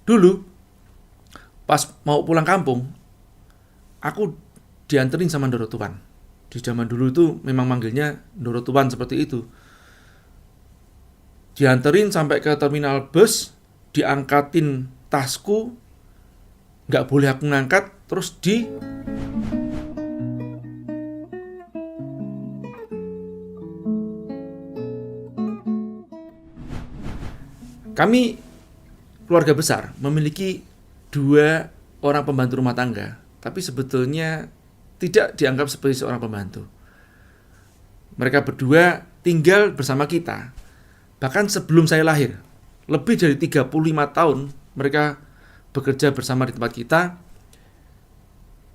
Dulu pas mau pulang kampung, aku dianterin sama Ndoro Tuan. Di zaman dulu itu memang manggilnya Ndoro Tuan seperti itu. Dianterin sampai ke terminal bus, diangkatin tasku, nggak boleh aku ngangkat, terus kami keluarga besar memiliki 2 orang pembantu rumah tangga, tapi sebetulnya tidak dianggap sebagai seorang pembantu. Mereka berdua tinggal bersama kita. Bahkan sebelum saya lahir, lebih dari 35 tahun mereka bekerja bersama di tempat kita,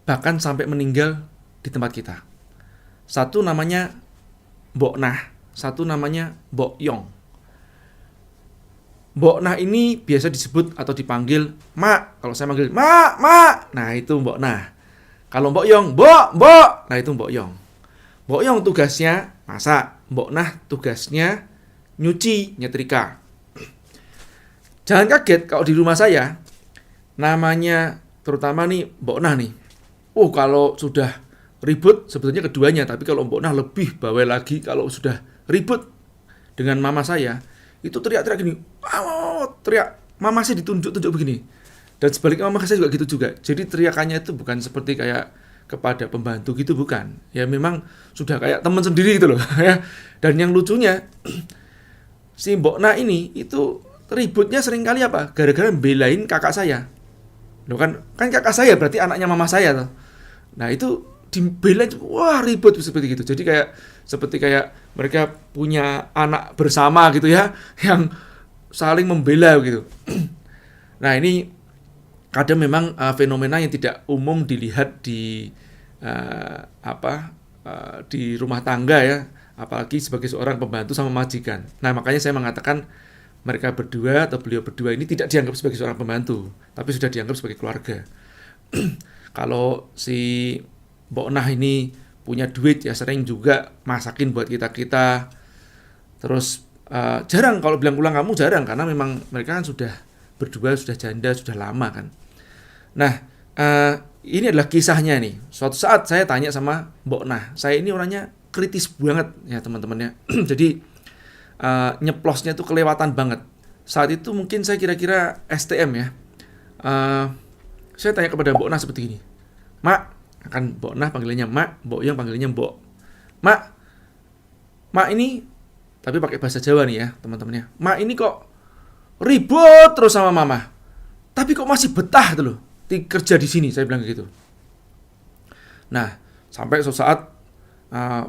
bahkan sampai meninggal di tempat kita. Satu namanya Mbok Nah, satu namanya Mbok Yong. Mbok Nah ini biasa disebut atau dipanggil Mak. Kalau saya manggil Mak, Mak, nah itu Mbok Nah. Kalau Mbok Yong, Mbok, nah itu Mbok Yong. Mbok Yong tugasnya masak, Mbok Nah tugasnya nyuci, nyetrika. Jangan kaget kalau di rumah saya namanya terutama nih Mbok Nah nih. Kalau sudah ribut sebetulnya keduanya, tapi kalau Mbok Nah lebih bawel lagi kalau sudah ribut dengan mama saya, itu teriak-teriak gini, teriak, mama saya ditunjuk-tunjuk begini. Dan sebaliknya mama saya juga gitu juga. Jadi teriakannya itu bukan seperti kayak kepada pembantu gitu, bukan. Ya memang sudah kayak teman sendiri gitu loh. Ya. Dan yang lucunya, si Mbok Nah ini itu ributnya sering kali apa? Gara-gara belain kakak saya. Loh kan kakak saya berarti anaknya mama saya tuh. Nah itu dibelain, wah ribut seperti gitu. Jadi seperti kayak mereka punya anak bersama gitu ya, yang saling membela gitu. Nah ini kadang memang fenomena yang tidak umum dilihat di di rumah tangga ya, apalagi sebagai seorang pembantu sama majikan. Nah makanya saya mengatakan mereka berdua atau beliau berdua ini tidak dianggap sebagai seorang pembantu, tapi sudah dianggap sebagai keluarga. Kalau si Mbok Nah ini punya duit ya sering juga masakin buat kita-kita. Terus jarang kalau bilang pulang kamu jarang, karena memang mereka kan sudah berdua, sudah janda, sudah lama kan. Nah ini adalah kisahnya nih. Suatu saat saya tanya sama Mbok Nah, saya ini orangnya kritis banget ya teman-teman ya. Jadi nyeplosnya tuh kelewatan banget. Saat itu mungkin saya kira-kira STM ya. Saya tanya kepada Mbok Nah seperti ini, Mak, kan Mbok Nah panggilannya Mak, Mbok Yong panggilannya Mbok. Mak ini, tapi pakai bahasa Jawa nih ya teman-temannya. Mak ini kok ribut terus sama mama, tapi kok masih betah tuh loh kerja di sini, saya bilang gitu. Nah sampai suatu saat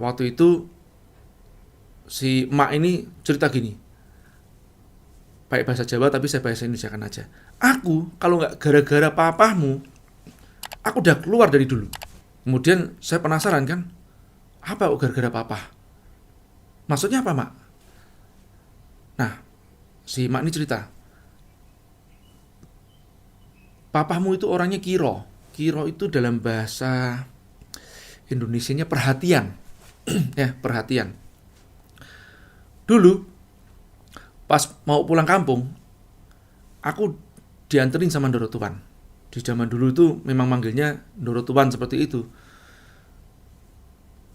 waktu itu si Mak ini cerita gini, pakai bahasa Jawa tapi saya bahasa Indonesia kan aja. Aku kalau nggak gara-gara papahmu, aku udah keluar dari dulu. Kemudian saya penasaran kan, apa kok gara-gara papa? Maksudnya apa, Mak? Nah, si Mak ini cerita, papahmu itu orangnya kiro. Kiro itu dalam bahasa Indonesianya perhatian. Ya, perhatian. Dulu, pas mau pulang kampung, aku dianterin sama Ndoro Tuan. Di zaman dulu itu memang manggilnya Ndoro Tuan seperti itu.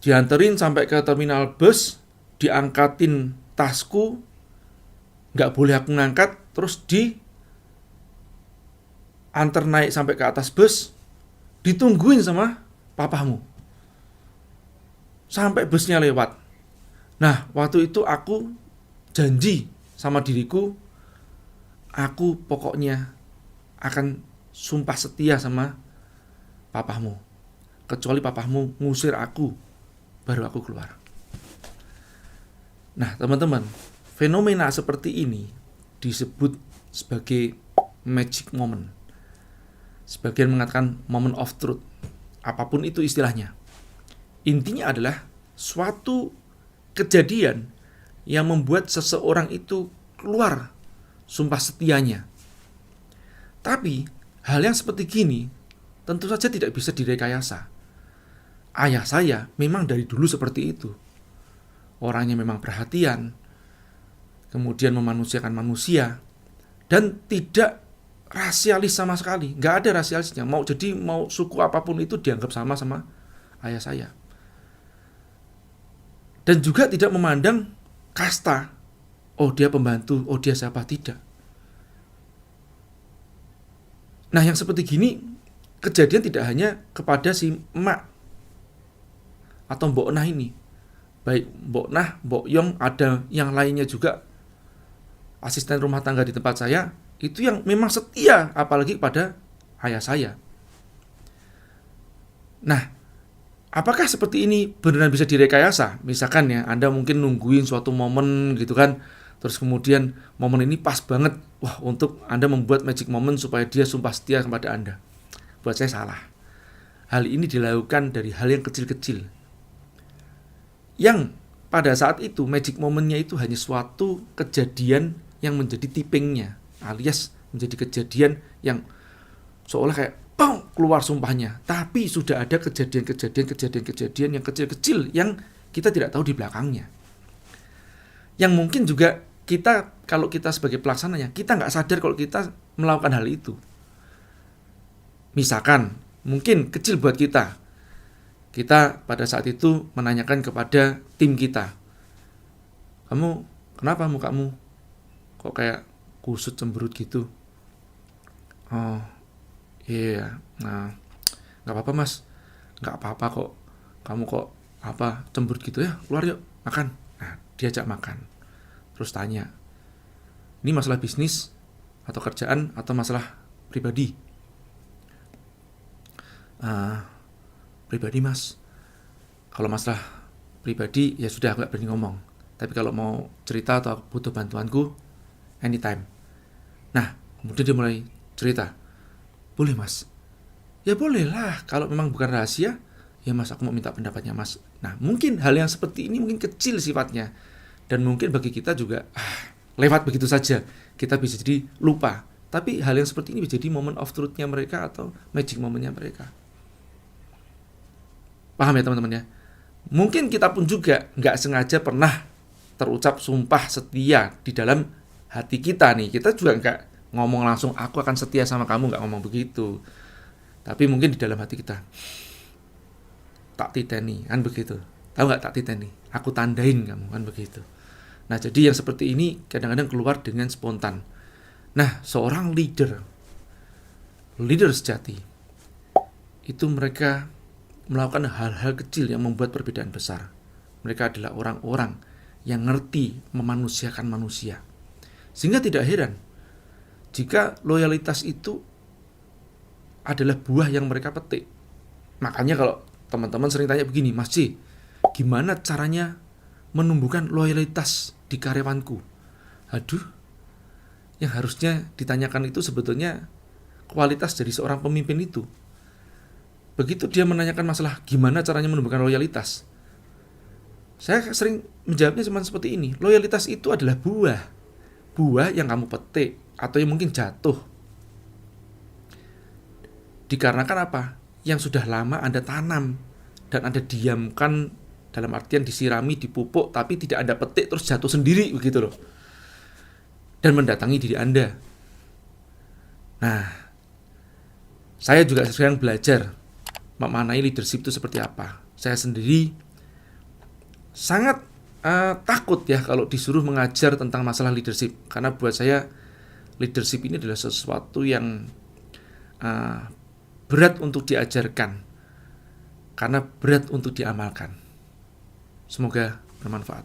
Dianterin sampai ke terminal bus, diangkatin tasku, nggak boleh aku ngangkat, terus antar naik sampai ke atas bus, ditungguin sama papahmu sampai busnya lewat. Nah waktu itu aku janji sama diriku, aku pokoknya akan sumpah setia sama papahmu, kecuali papahmu ngusir aku, baru aku keluar. Nah teman-teman, fenomena seperti ini disebut sebagai magic moment. Sebagian mengatakan moment of truth. Apapun itu istilahnya. Intinya adalah suatu kejadian yang membuat seseorang itu keluar sumpah setianya. Tapi hal yang seperti gini tentu saja tidak bisa direkayasa. Ayah saya memang dari dulu seperti itu. Orangnya memang perhatian, kemudian memanusiakan manusia, dan tidak rasialis sama sekali, nggak ada rasialisnya. Mau suku apapun itu dianggap sama ayah saya. Dan juga tidak memandang kasta. Oh dia pembantu, oh dia siapa, tidak. Nah yang seperti gini kejadian tidak hanya kepada si emak atau Mbok Nah ini. Baik Mbok Nah, Mbok Yong, ada yang lainnya juga, asisten rumah tangga di tempat saya, itu yang memang setia apalagi pada ayah saya. Nah, apakah seperti ini benar bisa direkayasa? Misalkan ya, Anda mungkin nungguin suatu momen gitu kan, terus kemudian momen ini pas banget, wah, untuk Anda membuat magic moment supaya dia sumpah setia kepada Anda. Buat saya salah. Hal ini dilakukan dari hal yang kecil-kecil, yang pada saat itu magic momentnya itu hanya suatu kejadian yang menjadi tippingnya, alias menjadi kejadian yang seolah kayak bang, keluar sumpahnya. Tapi sudah ada kejadian yang kecil-kecil yang kita tidak tahu di belakangnya, yang mungkin juga kita, kalau kita sebagai pelaksananya, kita nggak sadar kalau kita melakukan hal itu. Misalkan mungkin kecil buat kita pada saat itu menanyakan kepada tim kita, kamu kenapa mukamu kok kayak kusut cemberut gitu? Oh iya, nah nggak apa-apa mas, nggak apa-apa kok, kamu kok apa cemberut gitu, ya keluar yuk makan. Nah diajak makan, terus tanya, ini masalah bisnis atau kerjaan atau masalah pribadi? Pribadi mas. Kalau masalah pribadi ya sudah, aku nggak berani ngomong, tapi kalau mau cerita atau butuh bantuanku, anytime. Nah kemudian dia mulai cerita, boleh mas? Ya boleh lah, kalau memang bukan rahasia, ya mas aku mau minta pendapatnya mas. Nah mungkin hal yang seperti ini mungkin kecil sifatnya, dan mungkin bagi kita juga lewat begitu saja, kita bisa jadi lupa. Tapi hal yang seperti ini bisa jadi moment of truth-nya mereka atau magic moment-nya mereka. Paham ya teman-teman ya? Mungkin kita pun juga nggak sengaja pernah terucap sumpah setia di dalam hati kita nih. Kita juga nggak ngomong langsung aku akan setia sama kamu, nggak ngomong begitu. Tapi mungkin di dalam hati kita, tak titeni, kan begitu. Tahu nggak tak titeni? Aku tandain kamu, kan begitu. Nah jadi yang seperti ini kadang-kadang keluar dengan spontan. Nah seorang leader sejati, itu mereka melakukan hal-hal kecil yang membuat perbedaan besar. Mereka adalah orang-orang yang ngerti memanusiakan manusia. Sehingga tidak heran jika loyalitas itu adalah buah yang mereka petik. Makanya kalau teman-teman sering tanya begini, Mas C, gimana caranya menumbuhkan loyalitas di karyawanku? Aduh, yang harusnya ditanyakan itu sebetulnya kualitas dari seorang pemimpin itu. Begitu dia menanyakan masalah gimana caranya menumbuhkan loyalitas, saya sering menjawabnya cuma seperti ini. Loyalitas itu adalah buah yang kamu petik atau yang mungkin jatuh dikarenakan apa? Yang sudah lama Anda tanam dan Anda diamkan, dalam artian disirami, dipupuk, tapi tidak Anda petik terus jatuh sendiri begitu loh, dan mendatangi diri Anda. Nah, saya juga sedang belajar memaknai leadership itu seperti apa. Saya sendiri sangat takut ya kalau disuruh mengajar tentang masalah leadership, karena buat saya leadership ini adalah sesuatu yang berat untuk diajarkan, karena berat untuk diamalkan. Semoga bermanfaat.